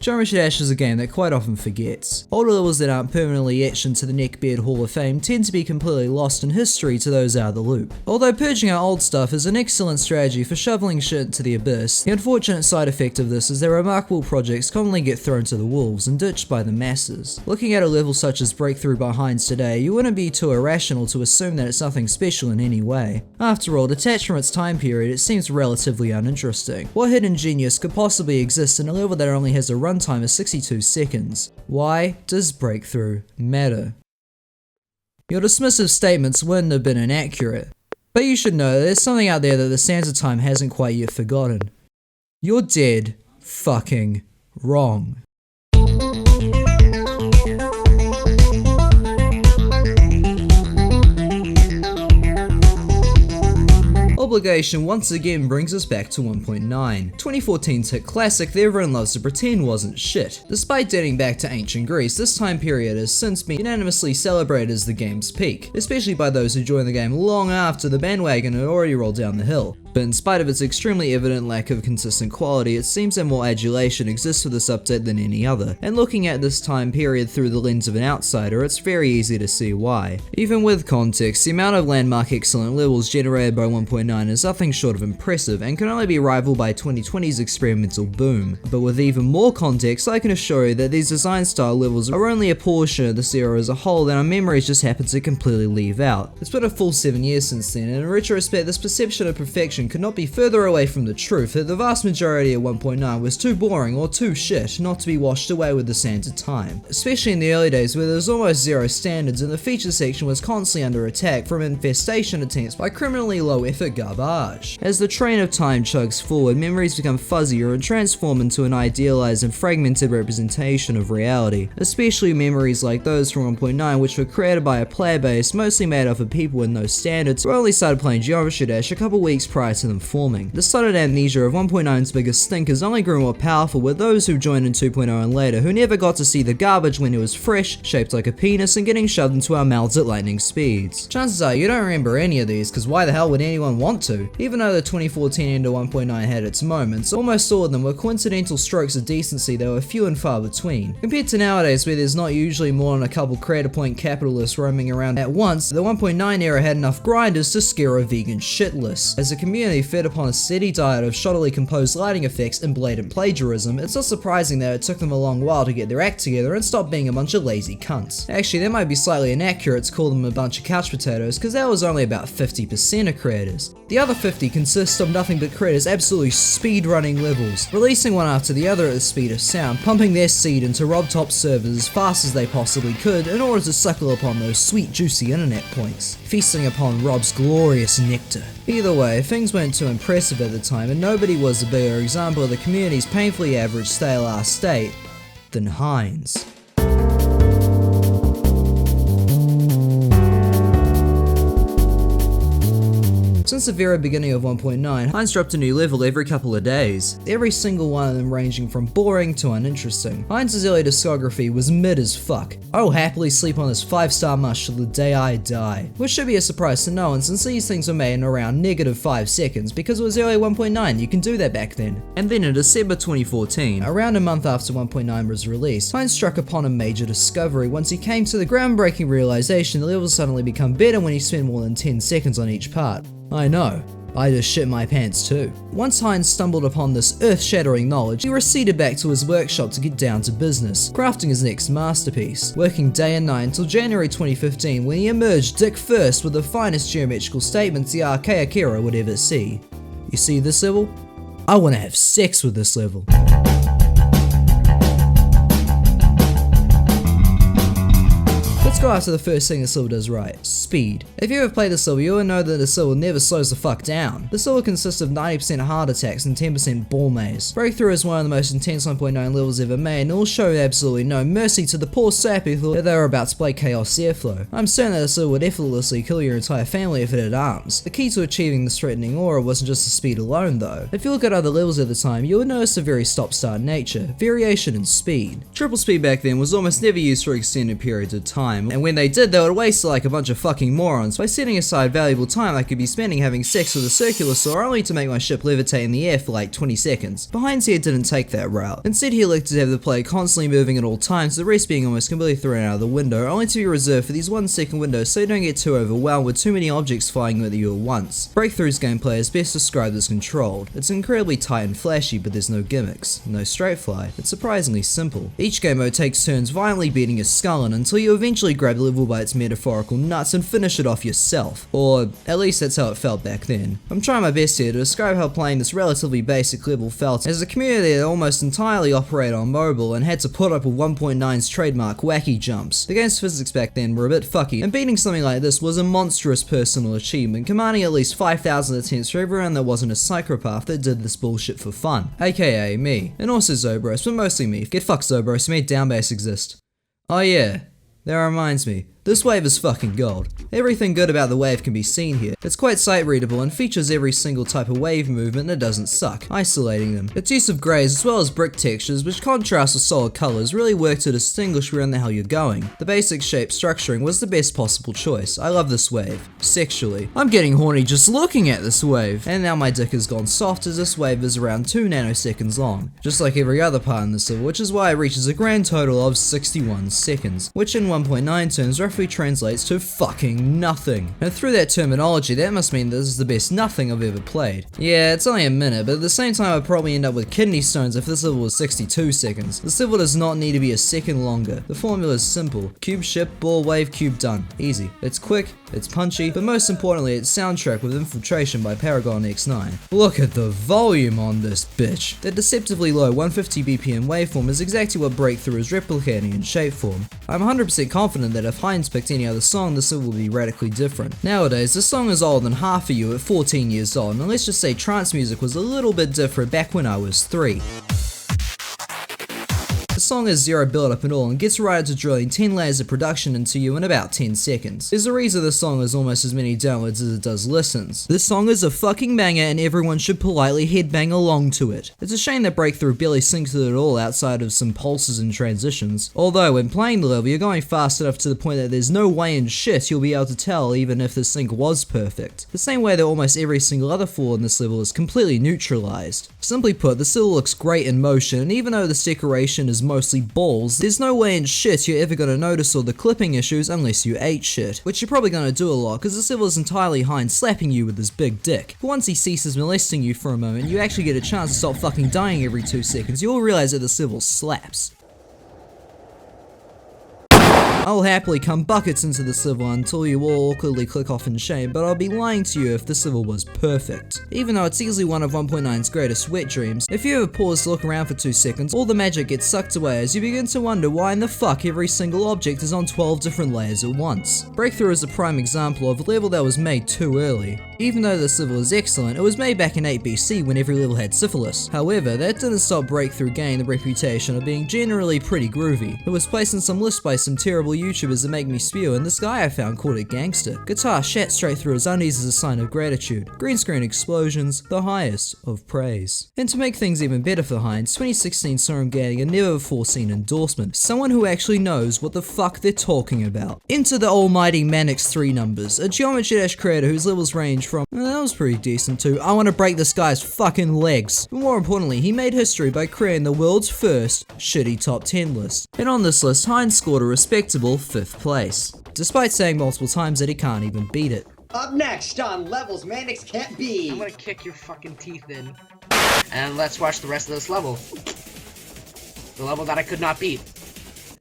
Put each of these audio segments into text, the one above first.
Geometry Dash is a game that quite often forgets. Older levels that aren't permanently etched into the Neckbeard Hall of Fame tend to be completely lost in history to those out of the loop. Although purging out old stuff is an excellent strategy for shoveling shit into the abyss, the unfortunate side effect of this is that remarkable projects commonly get thrown to the wolves and ditched by the masses. Looking at a level such as Breakthrough by Hinds today, you wouldn't be too irrational to assume that it's nothing special in any way. After all, detached from its time period, it seems relatively uninteresting. What hidden genius could possibly exist in a level that only has a runtime of 62 seconds? Why does Breakthrough matter? Your dismissive statements wouldn't have been inaccurate, but you should know that there's something out there that the sands of time hasn't quite yet forgotten. You're dead fucking wrong. Obligation once again brings us back to 1.9. 2014's hit classic that everyone loves to pretend wasn't shit. Despite dating back to ancient Greece, this time period has since been unanimously celebrated as the game's peak, especially by those who joined the game long after the bandwagon had already rolled down the hill. But in spite of its extremely evident lack of consistent quality, it seems that more adulation exists for this update than any other, and looking at this time period through the lens of an outsider, it's very easy to see why. Even with context, the amount of landmark excellent levels generated by 1.9 is nothing short of impressive, and can only be rivaled by 2020's experimental boom. But with even more context, I can assure you that these design style levels are only a portion of this era as a whole that our memories just happen to completely leave out. It's been a full 7 years since then, and in retrospect, this perception of perfection could not be further away from the truth that the vast majority of 1.9 was too boring or too shit not to be washed away with the sands of time. Especially in the early days where there was almost zero standards and the feature section was constantly under attack from infestation attempts by criminally low effort garbage. As the train of time chugs forward, memories become fuzzier and transform into an idealized and fragmented representation of reality, especially memories like those from 1.9 which were created by a player base mostly made up of people with no standards who only started playing Geometry Dash a couple weeks prior to them forming. The sudden amnesia of 1.9's biggest stinkers only grew more powerful with those who joined in 2.0 and later who never got to see the garbage when it was fresh, shaped like a penis and getting shoved into our mouths at lightning speeds. Chances are you don't remember any of these, because why the hell would anyone want to? Even though the 2014 into 1.9 had its moments, almost all of them were coincidental strokes of decency that were few and far between. Compared to nowadays where there's not usually more than a couple creator point capitalists roaming around at once, the 1.9 era had enough grinders to scare a vegan shitless. As a community fed upon a steady diet of shoddily composed lighting effects and blatant plagiarism, it's not surprising that it took them a long while to get their act together and stop being a bunch of lazy cunts. Actually, that might be slightly inaccurate to call them a bunch of couch potatoes, because that was only about 50% of creators. The other 50 consists of nothing but creators absolutely speedrunning levels, releasing one after the other at the speed of sound, pumping their seed into RobTop servers as fast as they possibly could in order to suckle upon those sweet juicy internet points, feasting upon Rob's glorious nectar. Either way, things weren't too impressive at the time, and nobody was a bigger example of the community's painfully average stale-ass state than Hinds. Since the very beginning of 1.9, Hinds dropped a new level every couple of days, every single one of them ranging from boring to uninteresting. Hinds' early discography was mid as fuck. I will happily sleep on this 5-star mush till the day I die, which should be a surprise to no one since these things were made in around -5 seconds because it was early 1.9, you can do that back then. And then in December 2014, around a month after 1.9 was released, Hinds struck upon a major discovery once he came to the groundbreaking realization that levels suddenly become better when you spend more than 10 seconds on each part. I know, I just shit my pants too. Once Hinds stumbled upon this earth-shattering knowledge, he receded back to his workshop to get down to business, crafting his next masterpiece, working day and night until January 2015 when he emerged dick first with the finest geometrical statements the archaic era would ever see. You see this level? I wanna have sex with this level. Let's go after the first thing this level does right, speed. If you ever played this level, you will know that this level never slows the fuck down. This level consists of 90% heart attacks and 10% ball maze. Breakthrough is one of the most intense 1.9 levels ever made, and it will show absolutely no mercy to the poor sap who thought that they were about to play Chaos Airflow. I'm certain that this level would effortlessly kill your entire family if it had arms. The key to achieving this threatening aura wasn't just the speed alone though. If you look at other levels at the time, you will notice a very stop-start nature, variation in speed. Triple speed back then was almost never used for extended periods of time, time, and when they did, they would waste like a bunch of fucking morons by setting aside valuable time I could be spending having sex with a circular saw only to make my ship levitate in the air for like 20 seconds. But Hinds here didn't take that route. Instead, he elected to have the player constantly moving at all times, the rest being almost completely thrown out of the window, only to be reserved for these 1 second windows so you don't get too overwhelmed with too many objects flying at you at once. Breakthrough's gameplay is best described as controlled. It's incredibly tight and flashy, but there's no gimmicks, no straight fly. It's surprisingly simple. Each game mode takes turns violently beating your skull in until you eventually grab the level by its metaphorical nuts and finish it off yourself. Or at least that's how it felt back then. I'm trying my best here to describe how playing this relatively basic level felt as a community that almost entirely operated on mobile and had to put up with 1.9's trademark wacky jumps. The game's physics back then were a bit fucky, and beating something like this was a monstrous personal achievement, commanding at least 5,000 attempts for everyone that wasn't a psychopath that did this bullshit for fun. AKA me. And also Zobros, but mostly me. Get fucked Zobros, you made Downbass exist. Oh yeah, that reminds me. This wave is fucking gold. Everything good about the wave can be seen here. It's quite sight readable and features every single type of wave movement that doesn't suck, isolating them. Its use of greys as well as brick textures, which contrast with solid colours, really work to distinguish where in the hell you're going. The basic shape structuring was the best possible choice. I love this wave. Sexually. I'm getting horny just looking at this wave. And now my dick has gone soft as this wave is around 2 nanoseconds long. Just like every other part in the level, which is why it reaches a grand total of 61 seconds, which in 1.9 terms roughly translates to fucking nothing. And through that terminology, that must mean this is the best nothing I've ever played. Yeah, it's only a minute, but at the same time I'd probably end up with kidney stones if this level was 62 seconds. This level does not need to be a second longer. The formula is simple. Cube ship, ball, wave, cube, done. Easy. It's quick, it's punchy, but most importantly it's soundtracked with Infiltration by Paragon X9. Look at the volume on this bitch. The deceptively low 150 BPM waveform is exactly what Breakthrough is replicating in shapeform. I'm 100% confident that if Hinds picked any other song, this will be radically different. Nowadays, this song is older than half of you at 14 years old, and let's just say trance music was a little bit different back when I was 3. The song has zero build-up at all and gets right into drilling 10 layers of production into you in about 10 seconds. There's a reason this song has almost as many downloads as it does listens. This song is a fucking banger and everyone should politely headbang along to it. It's a shame that Breakthrough barely syncs it at all outside of some pulses and transitions. Although when playing the level you're going fast enough to the point that there's no way in shit you'll be able to tell even if the sync was perfect. The same way that almost every single other flaw in this level is completely neutralized. Simply put, the level looks great in motion, and even though this decoration is mostly balls, there's no way in shit you're ever gonna notice all the clipping issues unless you ate shit. Which you're probably gonna do a lot, because this level is entirely Hinds slapping you with his big dick. But once he ceases molesting you for a moment, you actually get a chance to stop fucking dying every 2 seconds, you'll realize that this level slaps. I'll happily come buckets into this level until you all awkwardly click off in shame, but I'll be lying to you if this level was perfect. Even though it's easily one of 1.9's greatest wet dreams, if you ever pause to look around for 2 seconds, all the magic gets sucked away as you begin to wonder why in the fuck every single object is on 12 different layers at once. Breakthrough is a prime example of a level that was made too early. Even though this level is excellent, it was made back in 8 BC when every level had syphilis. However, that didn't stop Breakthrough gaining the reputation of being generally pretty groovy. It was placed in some lists by some terrible YouTubers that make me spew, and this guy I found called it gangster. Guitar shat straight through his undies as a sign of gratitude. Green screen explosions, the highest of praise. And to make things even better for Hinds, 2016 saw him gaining a never before seen endorsement. Someone who actually knows what the fuck they're talking about. Enter the almighty Manix 3 numbers, a Geometry Dash creator whose levels range from, that was pretty decent too, I want to break this guy's fucking legs. But more importantly, he made history by creating the world's first shitty top 10 list. And on this list, Hinds scored a respectable 5th place, despite saying multiple times that he can't even beat it. Up next on Levels Manix Can't Be. I'm gonna kick your fucking teeth in. And let's watch the rest of this level. The level that I could not beat.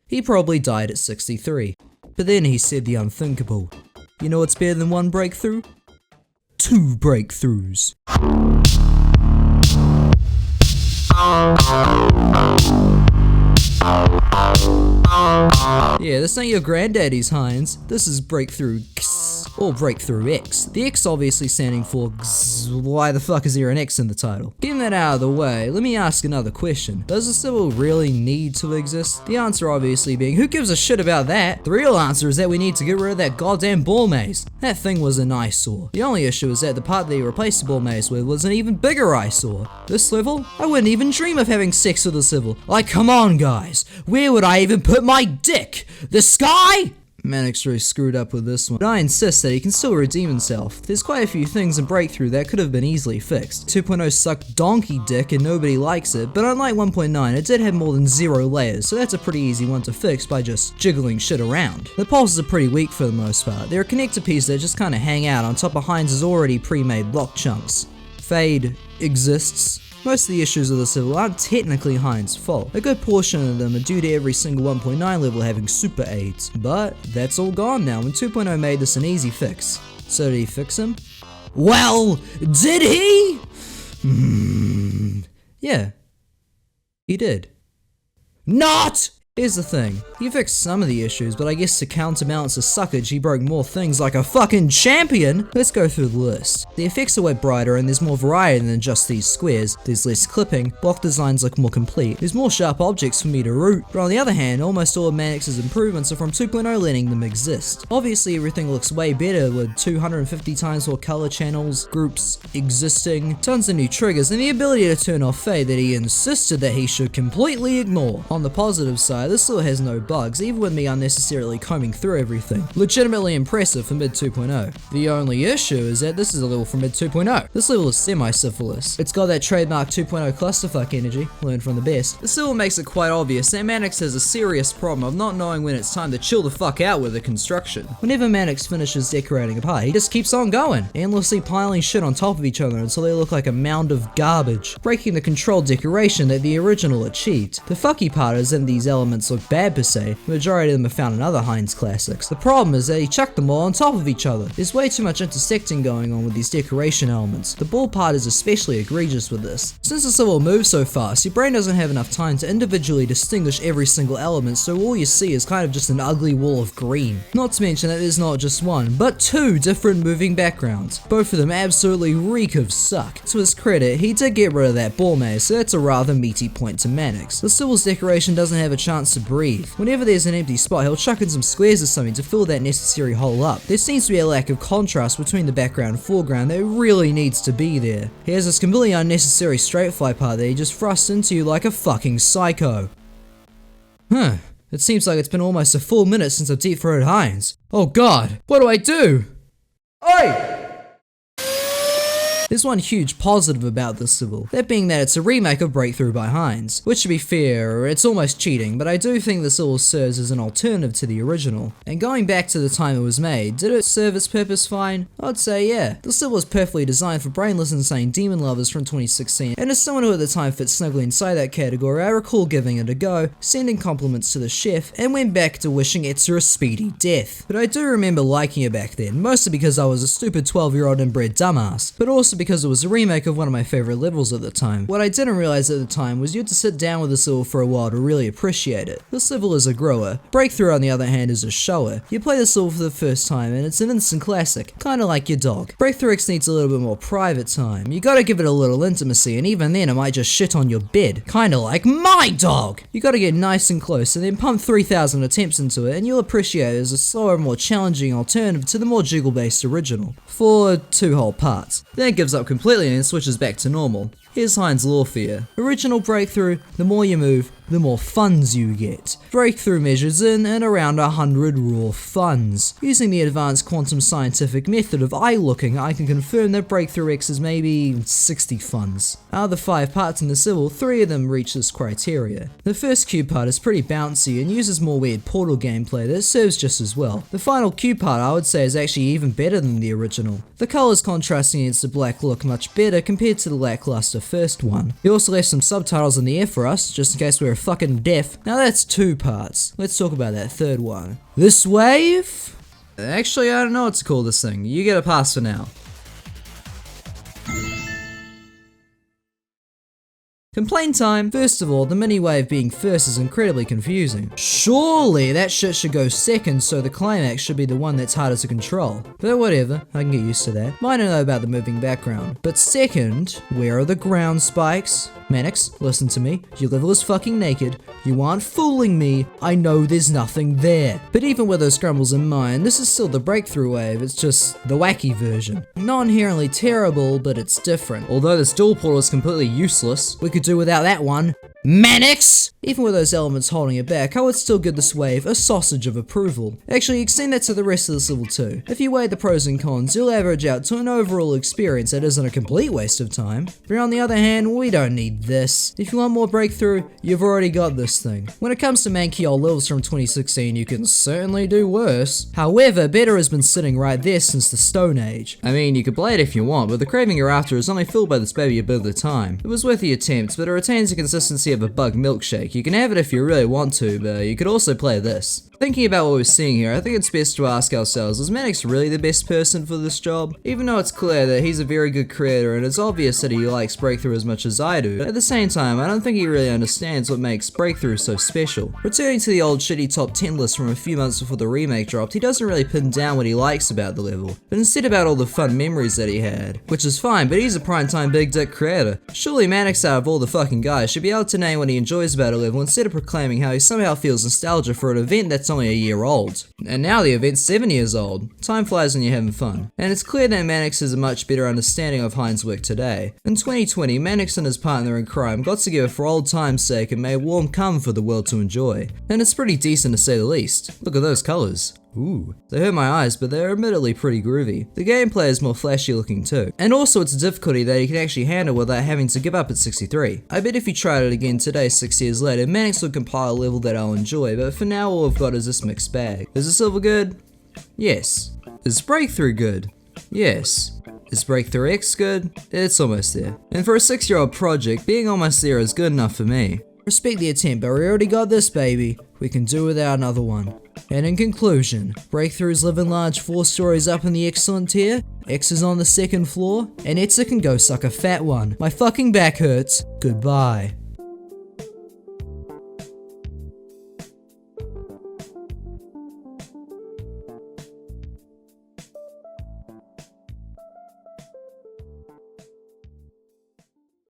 He probably died at 63. But then he said the unthinkable. You know what's better than 1 breakthrough? 2 breakthroughs. Yeah, this ain't your granddaddy's Hinds. This is Breakthrough X, or BreakthroughX. The X obviously standing for X. Why the fuck is there an X in the title? Getting that out of the way, let me ask another question. Does this level really need to exist? The answer obviously being, who gives a shit about that? The real answer is that we need to get rid of that goddamn ball maze. That thing was an eyesore. The only issue is that the part that he replaced the ball maze with was an even bigger eyesore. This level? I wouldn't even dream of having sex with this level. Like, come on guys, where would I even put my dick? The sky? Manix really screwed up with this one, but I insist that he can still redeem himself. There's quite a few things in Breakthrough that could have been easily fixed. 2.0 sucked donkey dick and nobody likes it, but unlike 1.9, it did have more than 0 layers, so that's a pretty easy one to fix by just jiggling shit around. The pulses are pretty weak for the most part. They're a connector piece that just kinda hang out on top of Hinds' already pre-made block chunks. Fade exists. Most of the issues of this level aren't technically Hinds' fault. A good portion of them are due to every single 1.9 level having super aids. But that's all gone now, and 2.0 made this an easy fix. So did he fix him? Well, did he? Yeah, he did. Not! Here's the thing, he fixed some of the issues, but I guess to counterbalance the suckage, he broke more things like a fucking champion! Let's go through the list. The effects are way brighter and there's more variety than just these squares. There's less clipping, block designs look more complete, there's more sharp objects for me to root, but on the other hand, almost all of Manix's improvements are from 2.0 letting them exist. Obviously everything looks way better with 250 times more color channels, groups existing, tons of new triggers, and the ability to turn off fade that he insisted that he should completely ignore. On the positive side, this level has no bugs, even with me unnecessarily combing through everything. Legitimately impressive for mid 2.0. The only issue is that this is a level from mid 2.0. This level is semi-syphilis. It's got that trademark 2.0 clusterfuck energy, learned from the best. This level makes it quite obvious that Manix has a serious problem of not knowing when it's time to chill the fuck out with the construction. Whenever Manix finishes decorating a part, he just keeps on going, endlessly piling shit on top of each other until they look like a mound of garbage, breaking the controlled decoration that the original achieved. The fucky part is that these elements look bad per se, the majority of them are found in other Hinds classics. The problem is that he chucked them all on top of each other. There's way too much intersecting going on with these decoration elements. The ball part is especially egregious with this. Since this level moves so fast, your brain doesn't have enough time to individually distinguish every single element, so all you see is kind of just an ugly wall of green. Not to mention that there's not just one, but 2 different moving backgrounds. Both of them absolutely reek of suck. To his credit, he did get rid of that ball maze, so that's a rather meaty point to Manix. This level's decoration doesn't have a chance to breathe. Whenever there's an empty spot, he'll chuck in some squares or something to fill that necessary hole up. There seems to be a lack of contrast between the background and foreground that really needs to be there. He has this completely unnecessary straight fly part that he just thrusts into you like a fucking psycho. It seems like it's been almost a full minute since I've deep-throated Hinds. Oh god, what do I do? Oi! There's one huge positive about this level, that being that it's a remake of Breakthrough by Hinds. Which to be fair, it's almost cheating, but I do think this level serves as an alternative to the original. And going back to the time it was made, did it serve its purpose fine? I'd say yeah. This level was perfectly designed for brainless insane demon lovers from 2016, and as someone who at the time fit snugly inside that category, I recall giving it a go, sending compliments to the chef, and went back to wishing Etzer a speedy death. But I do remember liking it back then, mostly because I was a stupid 12-year-old inbred dumbass, but also because it was a remake of one of my favorite levels at the time. What I didn't realize at the time was you had to sit down with this level for a while to really appreciate it. This level is a grower. Breakthrough on the other hand is a shower. You play this level for the first time and it's an instant classic, kinda like your dog. BreakthroughX needs a little bit more private time. You gotta give it a little intimacy, and even then it might just shit on your bed, kinda like my dog! You gotta get nice and close and then pump 3,000 attempts into it, and you'll appreciate it as a slower, more challenging alternative to the more jiggle-based original. For 2 whole parts. Then it gives up completely and switches back to normal. Here's Hinds' lore for you. Original Breakthrough, the more you move, the more funds you get. Breakthrough measures in and around 100 raw funds. Using the advanced quantum scientific method of eye looking, I can confirm that BreakthroughX is maybe 60 funds. Out of the 5 parts in the level, 3 of them reach this criteria. The first cube part is pretty bouncy and uses more weird portal gameplay that serves just as well. The final cube part I would say is actually even better than the original. The colours contrasting against the black look much better compared to the lackluster first one. He also left some subtitles in the air for us, just in case we were fucking deaf. Now that's 2 parts. Let's talk about that third one. This wave? Actually, I don't know what to call this thing. You get a pass for now. Complaint time! First of all, the mini wave being first is incredibly confusing. Surely that shit should go second, so the climax should be the one that's harder to control. But whatever, I can get used to that. Might not know about the moving background. But second, where are the ground spikes? Manix, listen to me. Your level is fucking naked. You aren't fooling me. I know there's nothing there. But even with those scrambles in mind, this is still the Breakthrough wave. It's just the wacky version. Not inherently terrible, but it's different. Although this dual portal is completely useless, we could do without that one. Mannix! Even with those elements holding it back, I would still give this wave a sausage of approval. Actually, extend that to the rest of this level too. If you weigh the pros and cons, you'll average out to an overall experience that isn't a complete waste of time. But on the other hand, we don't need this. If you want more Breakthrough, you've already got this thing. When it comes to manky old levels from 2016, you can certainly do worse. However, better has been sitting right there since the Stone Age. I mean, you could play it if you want, but the craving you're after is only filled by this baby a bit of the time. It was worth the attempt, but it retains the consistency of a bug milkshake. You can have it if you really want to, but you could also play this. Thinking about what we're seeing here, I think it's best to ask ourselves, is Mannix really the best person for this job? Even though it's clear that he's a very good creator and it's obvious that he likes Breakthrough as much as I do, at the same time, I don't think he really understands what makes Breakthrough so special. Returning to the old shitty top 10 list from a few months before the remake dropped, he doesn't really pin down what he likes about the level, but instead about all the fun memories that he had. Which is fine, but he's a primetime big dick creator. Surely Mannix out of all the fucking guys should be able to name what he enjoys about a level instead of proclaiming how he somehow feels nostalgia for an event that's only a year old. And now the event's 7 years old. Time flies when you're having fun. And it's clear that Mannix has a much better understanding of Hinds' work today. In 2020, Mannix and his partner in crime got together for old time's sake and made warm cum for the world to enjoy. And it's pretty decent to say the least. Look at those colours. Ooh, they hurt my eyes, but they're admittedly pretty groovy. The gameplay is more flashy looking too. And also it's a difficulty that you can actually handle without having to give up at 63. I bet if you tried it again today 6 years later, Mannix would compile a level that I'll enjoy, but for now all I've got is this mixed bag. Is the silver good? Yes. Is Breakthrough good? Yes. Is BreakthroughX good? It's almost there. And for a 6-year-old project, being almost there is good enough for me. Respect the attempt, but we already got this baby. We can do without another one. And in conclusion, Breakthroughs live in large 4 stories up in the excellent tier, X is on the 2nd floor, and Etsa can go suck a fat one. My fucking back hurts. Goodbye.